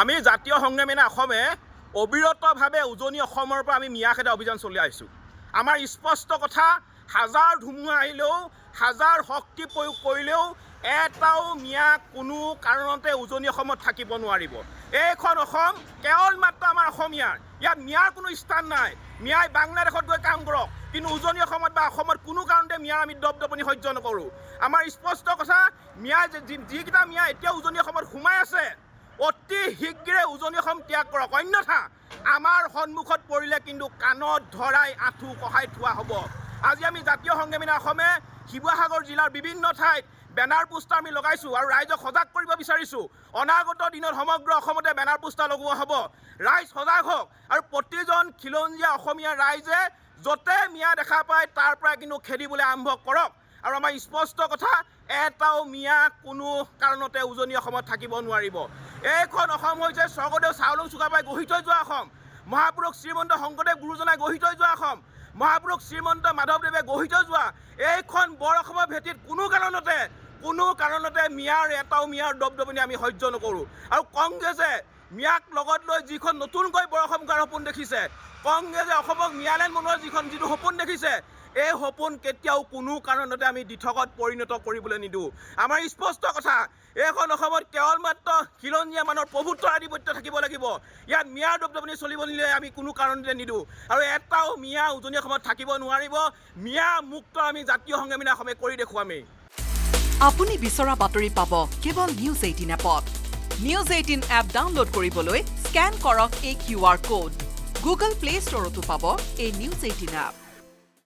আমি জাতীয় সংগ্ৰামী অসমে অবিৰতভাৱে উজনি অসমৰ পৰা আমি মিয়া খেদা অভিযান চলাই আছোঁ। আমাৰ স্পষ্ট কথা, হাজাৰ ধুমুহা আহিলেও, হাজাৰ শক্তি প্ৰয়োগ কৰিলেও এটাও মিয়া কোনো কাৰণতে উজনি অসমত থাকিব নোৱাৰিব। এইখন অসম কেৱল মাত্ৰ আমাৰ অসমীয়াৰ, ইয়াত মিয়াৰ কোনো স্থান নাই। মিয়াই বাংলাদেশত গৈ কাম কৰক, কিন্তু উজনি অসমত বা অসমত কোনো কাৰণতে মিয়াৰ আমি দপদপনি সহ্য নকৰোঁ। আমাৰ স্পষ্ট কথা, মিয়াই যিকেইটা মিয়া এতিয়া উজনি অসমত সোমাই আছে, অতি শীঘ্ৰে উজনি অসম ত্যাগ কৰক, অন্যথা আমাৰ সন্মুখত পৰিলে কিন্তু কাণত ধৰাই আঁঠু কঢ়াই থোৱা হ'ব। আজি আমি জাতীয় সংগ্ৰামী অসমে শিৱসাগৰ জিলাৰ বিভিন্ন ঠাইত বেনাৰ পোষ্টাৰ আমি লগাইছোঁ আৰু ৰাইজক সজাগ কৰিব বিচাৰিছোঁ। অনাগত দিনত সমগ্ৰ অসমতে বেনাৰ পোষ্টাৰ লগোৱা হ'ব। ৰাইজ সজাগ হওক আৰু প্ৰতিজন খিলঞ্জীয়া অসমীয়া ৰাইজে য'তে মিয়া দেখা পায় তাৰ পৰা কিন্তু খেদিবলৈ আৰম্ভ কৰক। আৰু আমাৰ স্পষ্ট কথা, এটাও মিয়া কোনো কাৰণতে উজনি অসমত থাকিব নোৱাৰিব। এইখন অসম হৈছে স্বৰ্গদেউ চাওলুং চুকাফাই গঢ়ি থৈ যোৱা অসম, মহাপুৰুষ শ্ৰীমন্ত শংকৰদেৱ গুৰুজনাই গঢ়ি থৈ যোৱা অসম, মহাপুৰুষ শ্ৰীমন্ত মাধৱদেৱে গঢ়ি থৈ যোৱা এইখন বৰ অসমৰ ভেটিত কোনো কাৰণতে মিয়াৰ এটাও মিয়াৰ দপদপনি আমি সহ্য নকৰোঁ। আৰু কংগ্ৰেছে মিয়াক লগত লৈ যিখন নতুনকৈ বৰ অসম গঢ়াৰ সপোন দেখিছে, কংগ্ৰেছে অসমক মিয়ালেণ্ড বনোৱাৰ যিটো সপোন দেখিছে, এই সপোন কেতিয়াও কোনো কাৰণতে আমি দিঠকত পৰিণত কৰিবলৈ নিদিওঁ। আমাৰ স্পষ্ট কথা, এইখন অসমত কেৱল মাত্ৰ খিলঞ্জীয়া মানুহৰ প্ৰভুত্বৰ আধিপত্য থাকিব লাগিব। ইয়াত মিয়াৰ দপদপনি চলিব নিলে আমি কোনো কাৰণতে নিদিওঁ। আৰু এটাও মিয়া উজনি অসমত থাকিব নোৱাৰিব। মিয়া মুক্ত আমি জাতীয় সংগ্ৰামী অসমে কৰি দেখুৱামেই। আপুনি বিচৰা বাতৰি পাব কেৱল নিউজ 18 এপত। নিউজ 18 এপ ডাউনলোড কৰিবলৈ স্কেন কৰক এই QR কোড। গুগল প্লে ষ্টৰতো পাব এই নিউজ 18 এপ।